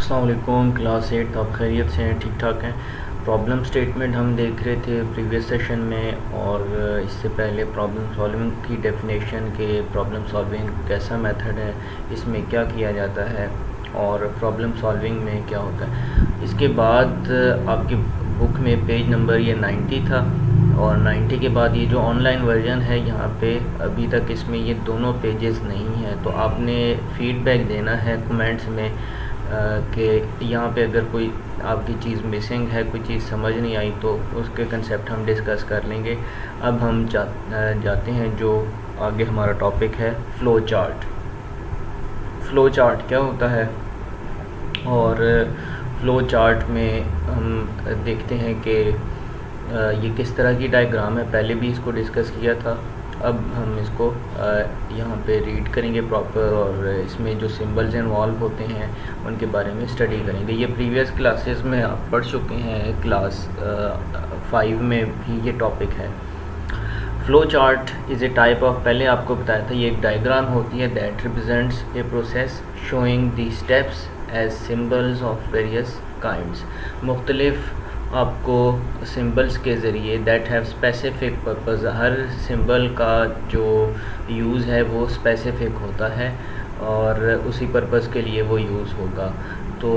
अस्सलाम वालेकुम क्लास 8 आप खैरियत से हैं, ठीक ठाक हैं। प्रॉब्लम स्टेटमेंट हम देख रहे थे प्रीवियस सेशन में, और इससे पहले प्रॉब्लम सॉल्विंग की डेफिनेशन के प्रॉब्लम सॉल्विंग कैसा मेथड है, इसमें क्या किया जाता है और प्रॉब्लम सॉल्विंग में क्या होता है। इसके बाद आपकी बुक में पेज नंबर ये 90 था, और 90 के बाद ये जो ऑनलाइन वर्जन है यहाँ पे अभी तक इसमें ये दोनों पेजेस नहीं हैं। तो आपने फीडबैक देना है कमेंट्स में कि यहाँ पे अगर कोई आपकी चीज़ मिसिंग है, कोई चीज़ समझ नहीं आई, तो उसके कंसेप्ट हम डिस्कस कर लेंगे। अब हम जाते हैं जो आगे हमारा टॉपिक है, फ़्लो चार्ट। फ़्लो चार्ट क्या होता है, और फ़्लो चार्ट में हम देखते हैं कि ये किस तरह की डायग्राम है। पहले भी इसको डिस्कस किया था, अब हम इसको यहाँ पे रीड करेंगे प्रॉपर, और इसमें जो सिंबल्स इन्वॉल्व होते हैं उनके बारे में स्टडी करेंगे। ये प्रीवियस क्लासेस में आप पढ़ चुके हैं, क्लास 5 में भी ये टॉपिक है। Flow chart is a type of, पहले आपको बताया था, ये एक डायग्राम होती है that represents a process showing the steps as symbols of various kinds. मुख्तलिफ आपको सिंबल्स के ज़रिए दैट हैव स्पेसिफिक पर्पस, हर सिंबल का जो यूज़ है वो स्पेसिफिक होता है और उसी पर्पस के लिए वो यूज़ होगा। तो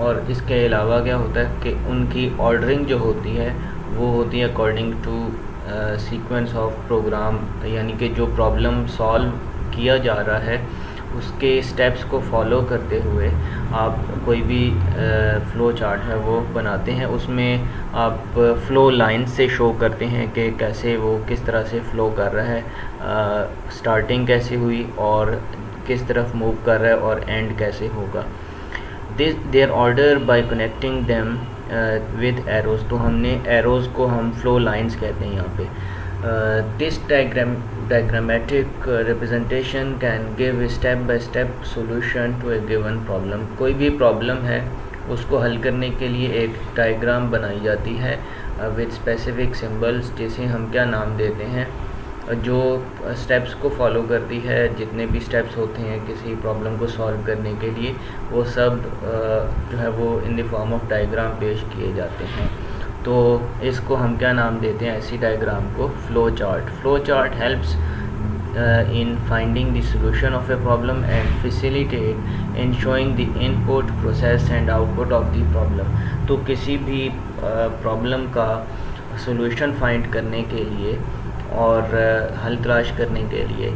और इसके अलावा क्या होता है कि उनकी ऑर्डरिंग जो होती है वो होती है according to sequence of program, यानी कि जो प्रॉब्लम सॉल्व किया जा रहा है उसके स्टेप्स को फॉलो करते हुए आप कोई भी फ़्लो चार्ट है वो बनाते हैं। उसमें आप फ़्लो लाइन से शो करते हैं कि कैसे वो किस तरह से फ़्लो कर रहा है, स्टार्टिंग कैसे हुई और किस तरफ मूव कर रहा है, और एंड कैसे होगा। There order by connecting them with arrows, तो हमने एरोज़ को हम फ़्लो लाइंस कहते हैं यहाँ पे। This diagrammatic representation can give a step by step solution to a given problem। कोई भी प्रॉब्लम है उसको हल करने के लिए एक डायग्राम बनाई जाती है विद स्पेसिफिक सिंबल्स, जिसे हम क्या नाम देते हैं, जो स्टेप्स को फॉलो करती है। जितने भी स्टेप्स होते हैं किसी प्रॉब्लम को सॉल्व करने के लिए, वो सब जो है वो in the form of diagram पेश किए जाते हैं। तो इसको हम क्या नाम देते हैं, ऐसी डायग्राम को flow chart. Flow chart helps in finding the solution of a problem and facilitate in showing the input process and output of the problem. तो किसी भी प्रॉब्लम का सॉल्यूशन फाइंड करने के लिए और हल तलाश करने के लिए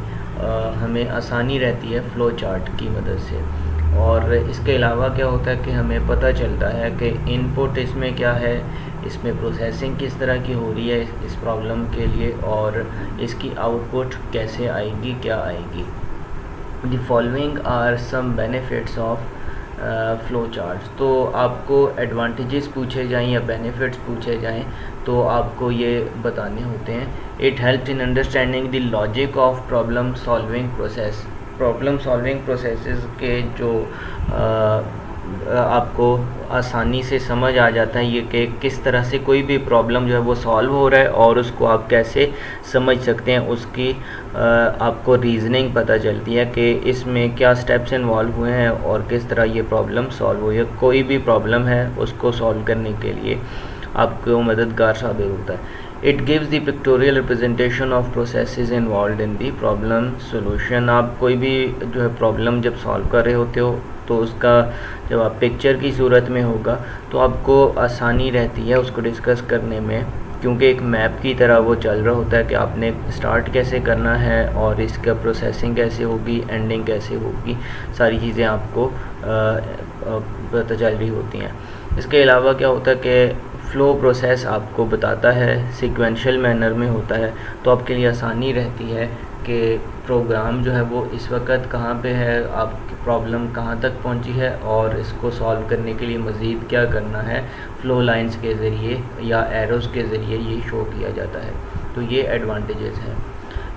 हमें आसानी रहती है फ़्लो चार्ट की मदद से। और इसके अलावा क्या होता है कि हमें पता चलता है कि इनपुट इसमें क्या है, इसमें प्रोसेसिंग किस तरह की हो रही है इस प्रॉब्लम के लिए, और इसकी आउटपुट कैसे आएगी, क्या आएगी। The following are some benefits of flow charts. तो आपको एडवांटेजेस पूछे जाएं या बेनिफिट्स पूछे जाएं तो आपको ये बताने होते हैं। It helps in understanding the logic of problem solving process. Problem solving processes के जो आपको आसानी से समझ आ जाता है ये कि किस तरह से कोई भी प्रॉब्लम जो है वो सॉल्व हो रहा है, और उसको आप कैसे समझ सकते हैं, उसकी आपको रीज़निंग पता चलती है कि इसमें क्या स्टेप्स इन्वॉल्व हुए हैं और किस तरह ये प्रॉब्लम सॉल्व हुई है। कोई भी प्रॉब्लम है उसको सॉल्व करने के लिए आपको मददगार साबित होता है। It gives the pictorial representation of processes involve in the problem solution. आप कोई भी जो है प्रॉब्लम जब सॉल्व कर रहे होते हो तो उसका जब आप पिक्चर की सूरत में होगा तो आपको आसानी रहती है उसको डिस्कस करने में, क्योंकि एक मैप की तरह वो चल रहा होता है कि आपने स्टार्ट कैसे करना है और इसका प्रोसेसिंग कैसे होगी, एंडिंग कैसे होगी, सारी चीज़ें आपको पता चल रही होती हैं। इसके अलावा क्या होता है कि फ़्लो प्रोसेस आपको बताता है सीक्वेंशियल मैनर में होता है, तो आपके लिए आसानी रहती है कि प्रोग्राम जो है वो इस वक्त कहाँ पे है, आपकी प्रॉब्लम कहाँ तक पहुँची है, और इसको सॉल्व करने के लिए मज़ीद क्या करना है। फ़्लो लाइंस के ज़रिए या एरोज़ के ज़रिए ये शो किया जाता है। तो ये एडवांटेजेस हैं।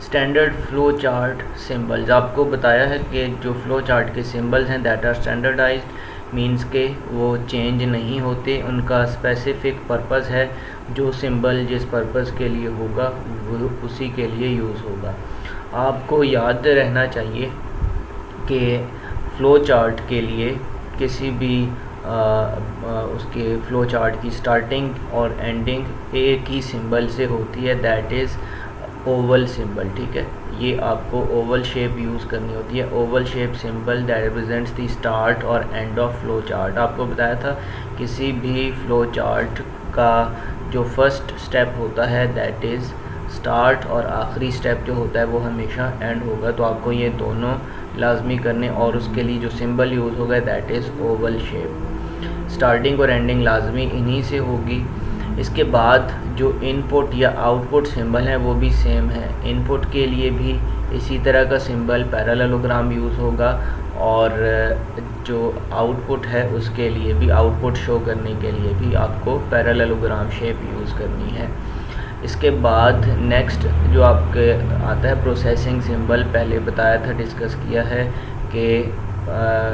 स्टैंडर्ड फ़्लो चार्ट सिंबल्स, आपको बताया है कि जो फ़्लो चार्ट के सिंबल्स हैं दैट आर स्टैंडर्डाइज्ड, मींस के वो चेंज नहीं होते, उनका स्पेसिफिक पर्पस है। जो सिंबल जिस पर्पस के लिए होगा वो उसी के लिए यूज़ होगा। आपको याद रहना चाहिए कि फ़्लो चार्ट के लिए किसी भी उसके फ्लो चार्ट की स्टार्टिंग और एंडिंग एक ही सिंबल से होती है, दैट इज़ ओवल सिंबल। ठीक है, ये आपको ओवल शेप यूज़ करनी होती है। Oval shape symbol that represents the start और एंड ऑफ फ्लो चार्ट। आपको बताया था किसी भी फ्लो चार्ट का जो फर्स्ट स्टेप होता है दैट इज़ स्टार्ट, और आखिरी स्टेप जो होता है वो हमेशा एंड होगा। तो आपको ये दोनों लाजमी करने, और उसके लिए जो सिंबल यूज़ होगा that is Oval shape. Starting और एंडिंग लाजमी इन्हीं से होगी। इसके बाद जो इनपुट या आउटपुट सिंबल है वो भी सेम है। इनपुट के लिए भी इसी तरह का सिंबल पैरेललोग्राम यूज़ होगा, और जो आउटपुट है उसके लिए भी, आउटपुट शो करने के लिए भी आपको पैरेललोग्राम शेप यूज़ करनी है। इसके बाद नेक्स्ट जो आपके आता है प्रोसेसिंग सिंबल, पहले बताया था, डिस्कस किया है कि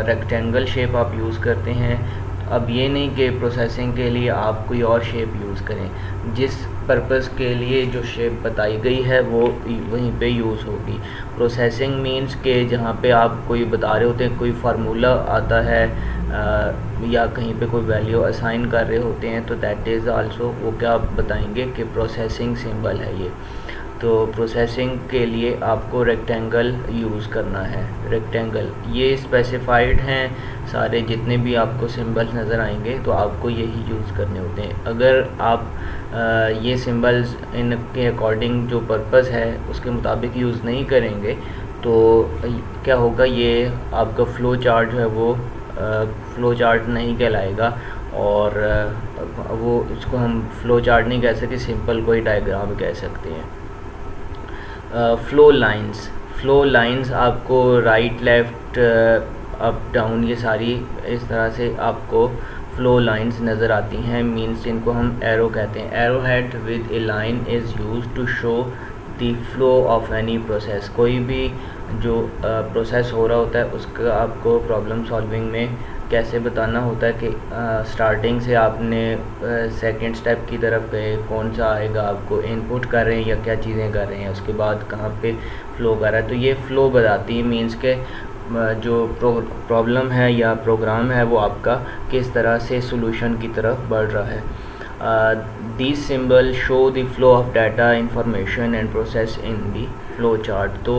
रेक्टेंगल शेप आप यूज़ करते हैं। अब ये नहीं कि प्रोसेसिंग के लिए आप कोई और शेप यूज़ करें, जिस पर्पस के लिए जो शेप बताई गई है वो वहीं पे यूज़ होगी। प्रोसेसिंग मींस के जहाँ पे आप कोई बता रहे होते हैं, कोई फार्मूला आता है या कहीं पे कोई वैल्यू असाइन कर रहे होते हैं, तो दैट इज़ आल्सो वो क्या आप बताएंगे कि प्रोसेसिंग सिंबल है ये। तो प्रोसेसिंग के लिए आपको रेक्टेंगल यूज़ करना है। रेक्टेंगल ये स्पेसिफाइड हैं सारे, जितने भी आपको सिंबल्स नज़र आएंगे तो आपको यही यूज़ करने होते हैं। अगर आप ये सिंबल्स इनके अकॉर्डिंग जो पर्पस है उसके मुताबिक यूज़ नहीं करेंगे तो क्या होगा, ये आपका फ़्लो चार्ट जो है वो फ़्लो चार्ट नहीं कहलाएगा, और वो इसको हम फ़्लो चार्ट नहीं कह सकते, सिंपल कोई डायग्राम कह सकते हैं। फ़्लो लाइंस आपको राइट लेफ़्ट अप डाउन ये सारी इस तरह से आपको फ़्लो लाइंस नज़र आती हैं। मींस इनको हम एरो कहते हैं। Arrow head with a line is used to show the flow of any process. कोई भी जो प्रोसेस हो रहा होता है उसका आपको प्रॉब्लम सॉल्विंग में कैसे बताना होता है कि स्टार्टिंग से आपने सेकंड स्टेप की तरफ गए, कौन सा आएगा, आपको इनपुट कर रहे हैं या क्या चीज़ें कर रहे हैं, उसके बाद कहाँ पे फ़्लो कर रहा है। तो ये फ़्लो बताती है, मींस के जो प्रॉब्लम है या प्रोग्राम है वो आपका किस तरह से सॉल्यूशन की तरफ बढ़ रहा है। This symbol show the flow of data information and process in the flow chart. तो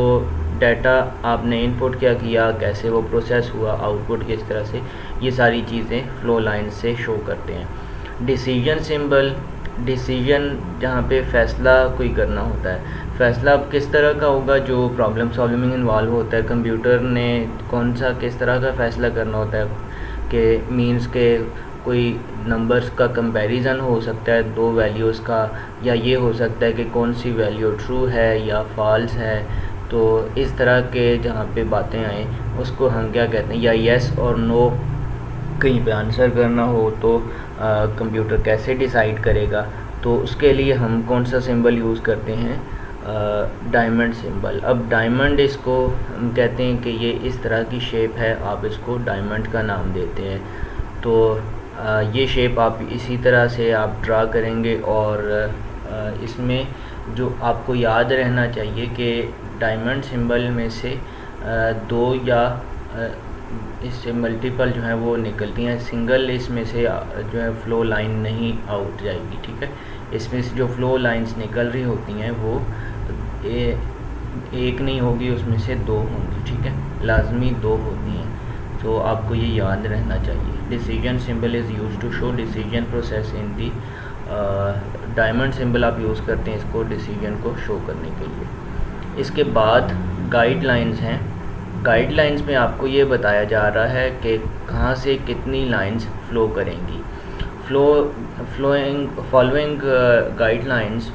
डाटा आपने इनपुट क्या किया, कैसे वो प्रोसेस हुआ, आउटपुट किस तरह से, ये सारी चीज़ें फ़्लो लाइन से शो करते हैं। डिसीजन सिंबल, डिसीजन जहाँ पे फ़ैसला कोई करना होता है। फ़ैसला अब किस तरह का होगा, जो प्रॉब्लम सॉल्विंग में इन्वॉल्व होता है। कंप्यूटर ने कौन सा किस तरह का फ़ैसला करना होता है कि मींस के कोई नंबर्स का कंपैरिजन हो सकता है दो वैल्यूज़ का, या ये हो सकता है कि कौन सी वैल्यू ट्रू है या फॉल्स है। तो इस तरह के जहाँ पे बातें आएँ उसको हम क्या कहते हैं, या येस और नो कहीं पे आंसर करना हो तो कंप्यूटर कैसे डिसाइड करेगा। तो उसके लिए हम कौन सा सिंबल यूज़ करते हैं, डायमंड सिंबल। अब डायमंड इसको हम कहते हैं कि ये इस तरह की शेप है, आप इसको डायमंड का नाम देते हैं। तो ये शेप आप इसी तरह से आप ड्रा करेंगे, और इसमें जो आपको याद रहना चाहिए कि डायमंड सिंबल में से दो या इससे मल्टीपल जो है वो निकलती हैं, सिंगल इसमें से जो है फ़्लो लाइन नहीं आउट जाएगी। ठीक है, इसमें से जो फ़्लो लाइंस निकल रही होती हैं वो एक नहीं होगी, उसमें से दो होंगी। ठीक है, लाजमी दो होती हैं, तो आपको ये याद रहना चाहिए। Decision symbol is use to show decision process in the. Diamond symbol आप यूज़ करते हैं इसको डिसीजन को शो करने के लिए। इसके बाद गाइडलाइंस हैं। गाइडलाइंस में आपको ये बताया जा रहा है कि कहाँ से कितनी लाइंस फ़्लो करेंगी। Following guidelines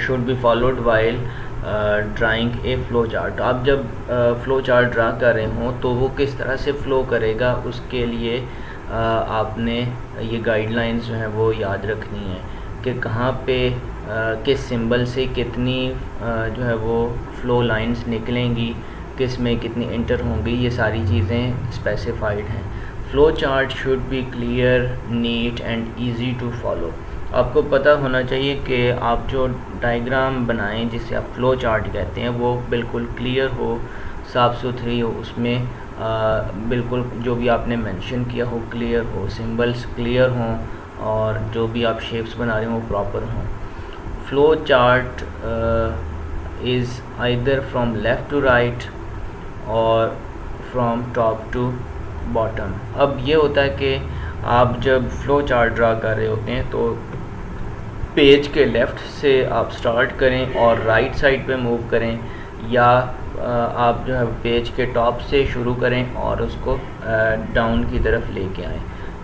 should be followed while drawing A flow chart. आप जब फ़्लो चार्ट ड्रा कर रहे हों तो वो किस तरह से फ़्लो करेगा, उसके लिए आपने ये गाइडलाइंस जो हैं वो याद रखनी है कि कहाँ पे किस सिंबल से कितनी जो है वो फ़्लो लाइंस निकलेंगी, किस में कितनी इंटर होंगी, ये सारी चीज़ें स्पेसिफाइड हैं। Flow chart should be clear, neat and easy to follow. आपको पता होना चाहिए कि आप जो डायग्राम बनाएं जिसे आप फ़्लो चार्ट कहते हैं वो बिल्कुल क्लियर हो, साफ़ सुथरी हो, उसमें बिल्कुल जो भी आपने मेंशन किया हो क्लियर हो, सिंबल्स क्लियर हों और जो भी आप शेप्स बना रहे हो वो प्रॉपर हों। Flow chart is either from left to right और फ्रॉम टॉप टू बॉटम। अब ये होता है कि आप जब फ्लो चार्ट ड्रा कर रहे होते हैं तो पेज के लेफ़्ट से आप स्टार्ट करें और राइट साइड पे मूव करें, या आप जो है पेज के टॉप से शुरू करें और उसको डाउन की तरफ लेके आएँ।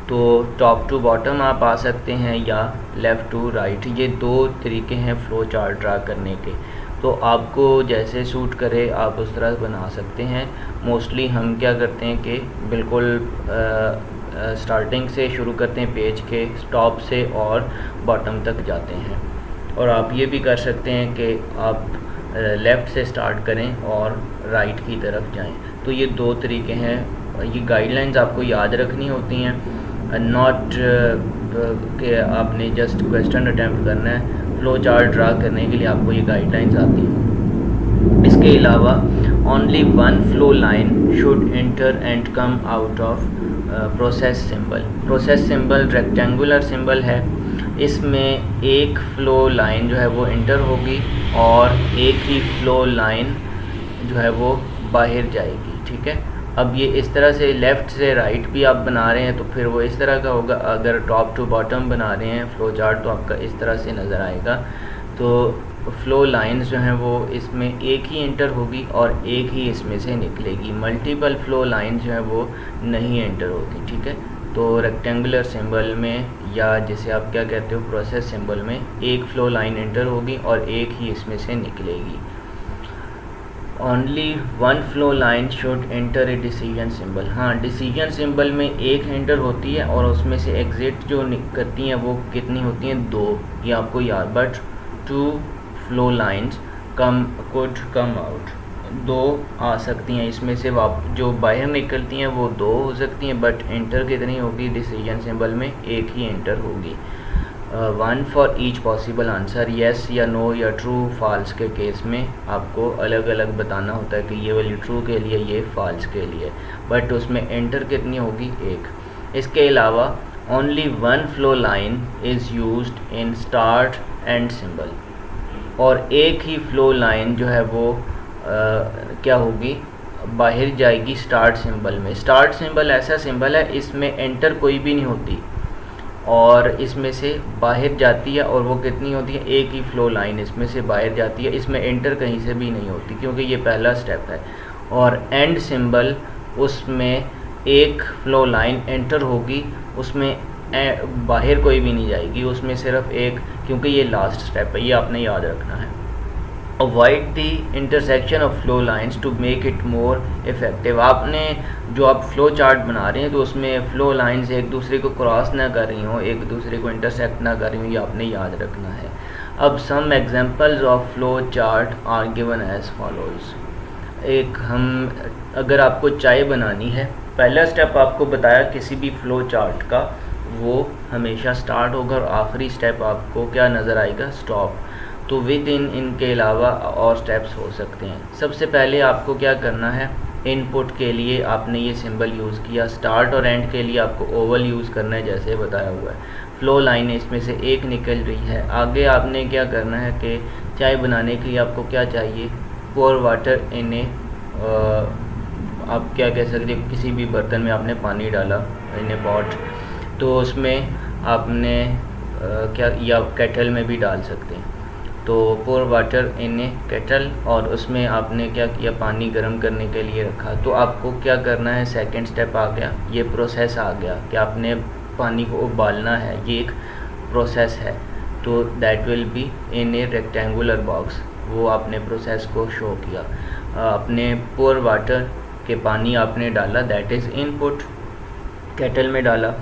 तो टॉप टू बॉटम आप आ सकते हैं या लेफ़्ट टू राइट, ये दो तरीके हैं फ़्लो चार्ट ड्रा करने के। तो आपको जैसे सूट करे आप उस तरह बना सकते हैं। मोस्टली हम क्या करते हैं कि बिल्कुल स्टार्टिंग से शुरू करते हैं पेज के टॉप से और बॉटम तक जाते हैं। और आप ये भी कर सकते हैं कि आप लेफ़्ट से स्टार्ट करें और राइट की तरफ जाएं। तो ये दो तरीके हैं। ये गाइडलाइंस आपको याद रखनी होती हैं, नॉट कि आपने जस्ट क्वेश्चन अटैम्प्ट करना है। फ्लो चार्ट ड्रा करने के लिए आपको ये गाइडलाइंस आती हैं। इसके अलावा only one flow line should enter and come out of process symbol. Process symbol rectangular symbol है, इसमें एक फ़्लो लाइन जो है वो इंटर होगी और एक ही फ़्लो लाइन जो है वो बाहर जाएगी। ठीक है, अब ये इस तरह से लेफ़्ट से राइट भी आप बना रहे हैं तो फिर वो इस तरह का होगा। अगर टॉप टू बॉटम बना रहे हैं फ़्लो चार्ट तो आपका इस तरह से नज़र आएगा। तो फ़्लो लाइंस जो हैं वो इसमें एक ही इंटर होगी और एक ही इसमें से निकलेगी। मल्टीपल फ़्लो लाइंस जो हैं वो नहीं एंटर होती। ठीक है, तो रेक्टेंगुलर सिंबल में या जिसे आप क्या कहते हो प्रोसेस सिंबल में एक फ़्लो लाइन एंटर होगी और एक ही इसमें से निकलेगी। Only one flow line should enter a decision symbol. हाँ, डिसीजन सिंबल में एक एंटर होती है और उसमें से एग्ज़िट जो करती हैं वो कितनी होती हैं, दो। ये आपको याद, but two flow lines could come out. दो आ सकती हैं इसमें से, जो बाहर निकलती हैं वो दो हो सकती हैं, बट एंटर कितनी होगी डिसीजन सिंबल में, एक ही एंटर होगी। One for each possible answer, yes या नो या ट्रू फॉल्स के केस में आपको अलग अलग बताना होता है कि ये वाली ट्रू के लिए, ये फॉल्स के लिए, बट उसमें एंटर कितनी होगी, एक। इसके अलावा only one flow line is used in start and symbol, और एक ही फ़्लो लाइन जो है वो क्या होगी, बाहर जाएगी स्टार्ट सिंबल में। स्टार्ट सिंबल ऐसा सिंबल है इसमें एंटर कोई भी नहीं होती और इसमें से बाहर जाती है, और वो कितनी होती है, एक ही फ़्लो लाइन इसमें से बाहर जाती है। इसमें एंटर कहीं से भी नहीं होती क्योंकि ये पहला स्टेप है। और एंड सिंबल, उसमें एक फ़्लो लाइन एंटर होगी, उसमें बाहर कोई भी नहीं जाएगी, उसमें सिर्फ एक, क्योंकि ये लास्ट स्टेप है, ये आपने याद रखना है। Avoid the intersection of flow lines to make it more effective. आपने जो आप फ्लो चार्ट बना रहे हैं तो उसमें फ़्लो लाइंस एक दूसरे को क्रॉस ना कर रही हों, एक दूसरे को इंटरसेक्ट ना कर रही हों, ये आपने याद रखना है। अब some examples of flow chart are given as follows. एक हम अगर आपको चाय बनानी है, पहला स्टेप आपको बताया किसी भी फ़्लो चार्ट का, वो हमेशा स्टार्ट होगा और आखिरी स्टेप आपको क्या नज़र आएगा, स्टॉप। तो विद इनके अलावा और स्टेप्स हो सकते हैं। सबसे पहले आपको क्या करना है, इनपुट के लिए आपने ये सिंबल यूज़ किया, स्टार्ट और एंड के लिए आपको ओवल यूज़ करना है जैसे बताया हुआ है। फ़्लो लाइन इसमें से एक निकल रही है। आगे आपने क्या करना है कि चाय बनाने के लिए आपको क्या चाहिए, पोर वाटर इन ए, आप क्या कह सकते हैं, किसी भी बर्तन में आपने पानी डाला, इन ए पॉट, तो उसमें आपने क्या, या केटल में भी डाल सकते हैं। तो पोर वाटर इन ए केटल, और उसमें आपने क्या किया, पानी गर्म करने के लिए रखा। तो आपको क्या करना है, सेकंड स्टेप आ गया, ये प्रोसेस आ गया कि आपने पानी को उबालना है, ये एक प्रोसेस है। तो that will be in A rectangular box, वो आपने प्रोसेस को शो किया। आपने पोर वाटर के पानी आपने डाला, दैट इज़ इनपुट, केटल में डाला,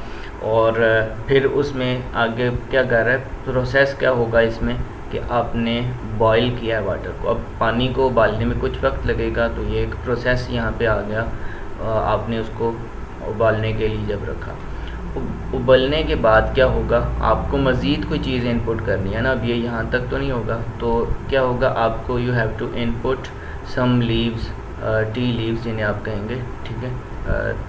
और फिर उसमें आगे क्या कर रहा है, प्रोसेस क्या होगा इसमें कि आपने बॉईल किया है वाटर को। अब पानी को उबालने में कुछ वक्त लगेगा, तो ये एक प्रोसेस यहाँ पे आ गया। आपने उसको उबालने के लिए जब रखा, उबलने के बाद क्या होगा, आपको मज़ीद कोई चीज़ इनपुट करनी है ना। अब ये यहाँ तक तो नहीं होगा, तो क्या होगा, आपको you have to input some leaves tea leaves जिन्हें आप कहेंगे, ठीक है।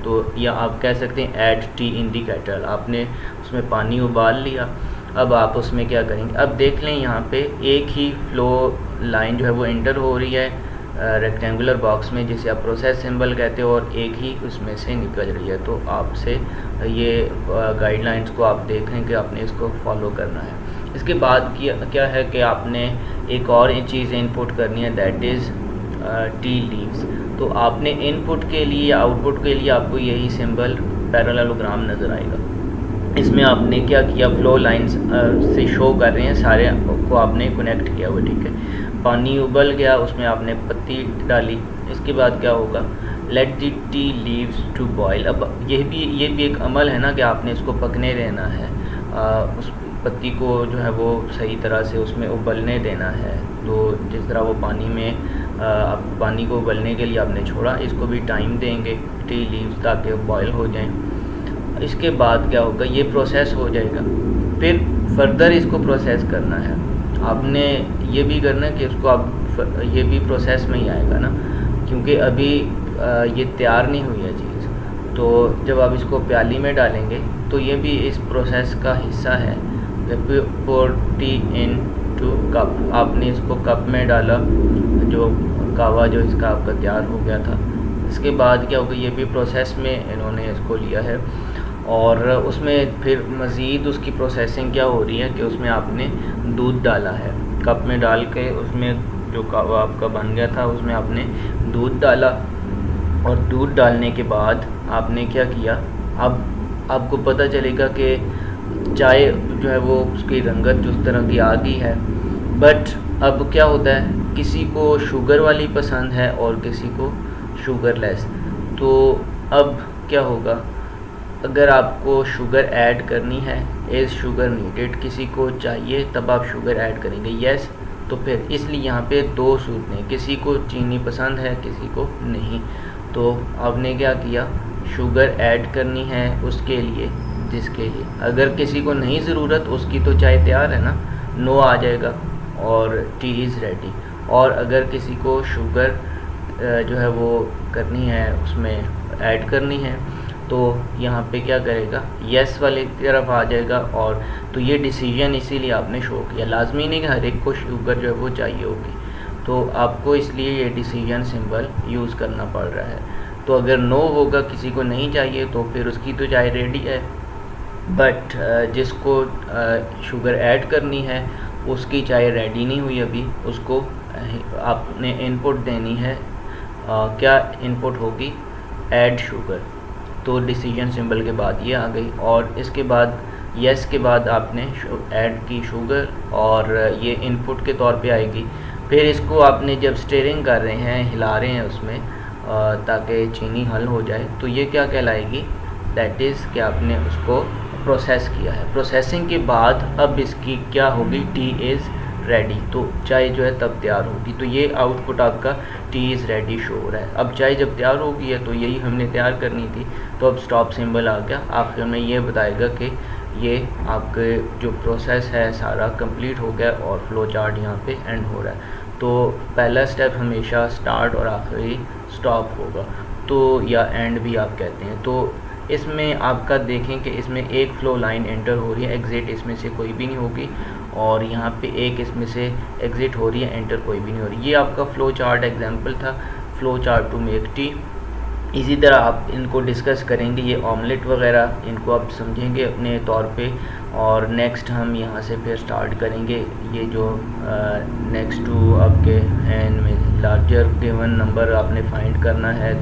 तो या आप कह सकते हैं ऐड टी इन दी केटल, आपने उसमें पानी उबाल लिया। अब आप उसमें क्या करेंगे, अब देख लें यहाँ पे एक ही फ्लो लाइन जो है वो एंटर हो रही है रेक्टेंगुलर बॉक्स में, जिसे आप प्रोसेस सिंबल कहते हो, और एक ही उसमें से निकल रही है। तो आपसे ये गाइडलाइंस को आप देखें कि आपने इसको फॉलो करना है। इसके बाद क्या है कि आपने एक और चीज़ इनपुट करनी है, दैट इज़ टी लीव्स। तो आपने इनपुट के लिए आउटपुट के लिए आपको यही सिंबल पैरेललोग्राम नज़र आएगा। इसमें आपने क्या किया, फ्लो लाइंस से शो कर रहे हैं सारे को आपने कनेक्ट किया हुआ, ठीक है। पानी उबल गया, उसमें आपने पत्ती डाली। इसके बाद क्या होगा, let the tea leaves to boil. अब ये भी एक अमल है ना कि आपने इसको पकने देना है, उस पत्ती को जो है वो सही तरह से उसमें उबलने देना है। तो जिस तरह वो पानी में अब पानी को उबलने के लिए आपने छोड़ा, इसको भी टाइम देंगे टी लीव्स ताकि बॉयल हो जाएं। इसके बाद क्या होगा, ये प्रोसेस हो जाएगा। फिर फर्दर इसको प्रोसेस करना है आपने, ये भी करना है कि इसको आप ये भी प्रोसेस में ही आएगा ना, क्योंकि अभी ये तैयार नहीं हुई है चीज़। तो जब आप इसको प्याली में डालेंगे तो ये भी इस प्रोसेस का हिस्सा है। पोर टी इन टू कप, आपने इसको कप में डाला, जो कावा जो इसका आपका तैयार हो गया था। इसके बाद क्या होगा, ये भी प्रोसेस में इन्होंने इसको लिया है, और उसमें फिर मज़ीद उसकी प्रोसेसिंग क्या हो रही है कि उसमें आपने दूध डाला है, कप में डाल के उसमें जो कावा आपका बन गया था उसमें आपने दूध डाला। और दूध डालने के बाद आपने क्या किया, अब आपको पता चलेगा कि चाय जो है वो उसकी रंगत जो उस तरह की आ गई है। बट अब क्या होता है, किसी को शुगर वाली पसंद है और किसी को शुगर लेस। तो अब क्या होगा, अगर आपको शुगर ऐड करनी है, एज शुगर नीडेड, किसी को चाहिए तब आप शुगर ऐड करेंगे, यस। तो फिर इसलिए यहाँ पे दो सूरतें, किसी को चीनी पसंद है किसी को नहीं। तो आपने क्या किया, शुगर ऐड करनी है उसके लिए जिसके लिए, अगर किसी को नहीं ज़रूरत उसकी तो चाय तैयार है ना, नो आ जाएगा और टी इज़ रेडी। और अगर किसी को शुगर जो है वो करनी है, उसमें ऐड करनी है, तो यहाँ पे क्या करेगा, यस वाली तरफ आ जाएगा। और तो ये डिसीजन इसीलिए आपने शो किया, लाजमी नहीं कि हर एक को शुगर जो है वो चाहिए होगी, तो आपको इसलिए ये डिसीजन सिंबल यूज़ करना पड़ रहा है। तो अगर नो होगा, किसी को नहीं चाहिए, तो फिर उसकी तो चाय रेडी है। बट जिसको शुगर ऐड करनी है उसकी चाय रेडी नहीं हुई अभी, उसको आपने इनपुट देनी है। क्या इनपुट होगी, ऐड शुगर। तो डिसीजन सिंबल के बाद ये आ गई, और इसके बाद यस के बाद आपने ऐड की शुगर, और ये इनपुट के तौर पे आएगी। फिर इसको आपने जब स्टीयरिंग कर रहे हैं, हिला रहे हैं उसमें ताकि चीनी हल हो जाए, तो ये क्या कहलाएगी, दैट इज़ कि आपने उसको प्रोसेस किया है। प्रोसेसिंग के बाद अब इसकी क्या होगी, टी इज़ रेडी, तो चाय जो है तब तैयार होगी। तो ये आउटपुट आपका टी इज़ रेडी शो हो रहा है। अब चाय जब तैयार हो गई है तो यही हमने तैयार करनी थी, तो अब स्टॉप सिंबल आ गया। आखिर में ये बताएगा कि ये आपके जो प्रोसेस है सारा कंप्लीट हो गया और फ्लो चार्ट यहाँ पे एंड हो रहा है। तो पहला स्टेप हमेशा स्टार्ट और आखिरी स्टॉप होगा, तो या एंड भी आप कहते हैं। तो इसमें आपका देखें कि इसमें एक फ़्लो लाइन एंटर हो रही है, एग्ज़िट इसमें से कोई भी नहीं होगी, और यहाँ पे एक इसमें से एग्ज़िट हो रही है, एंटर कोई भी नहीं हो रही। ये आपका फ़्लो चार्ट एग्जांपल था, flow chart to make tea. इसी तरह आप इनको डिस्कस करेंगे, ये ऑमलेट वगैरह इनको आप समझेंगे अपने तौर पे। और नेक्स्ट हम यहाँ से फिर स्टार्ट करेंगे ये जो नेक्स्ट टू आपके एन में लार्जर गिवन नंबर आपने फाइंड करना है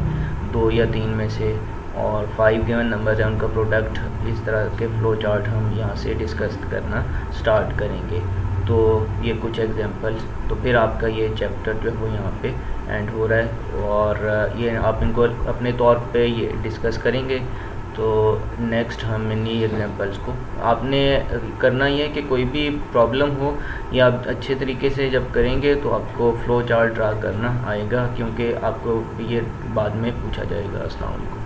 2 या 3 में से, और 5 गिवन नंबर है उनका प्रोडक्ट। इस तरह के फ्लो चार्ट हम यहाँ से डिस्कस करना स्टार्ट करेंगे। तो ये कुछ एग्जांपल्स, तो फिर आपका ये चैप्टर जो है वो यहाँ पे एंड हो रहा है, और ये आप इनको अपने तौर पे ये डिस्कस करेंगे। तो नेक्स्ट हम इन्हीं एग्जांपल्स को आपने करना ही है कि कोई भी प्रॉब्लम हो या आप अच्छे तरीके से जब करेंगे तो आपको फ़्लो चार्ट ड्रा करना आएगा, क्योंकि आपको ये बाद में पूछा जाएगा। अस्सलाम वालेकुम।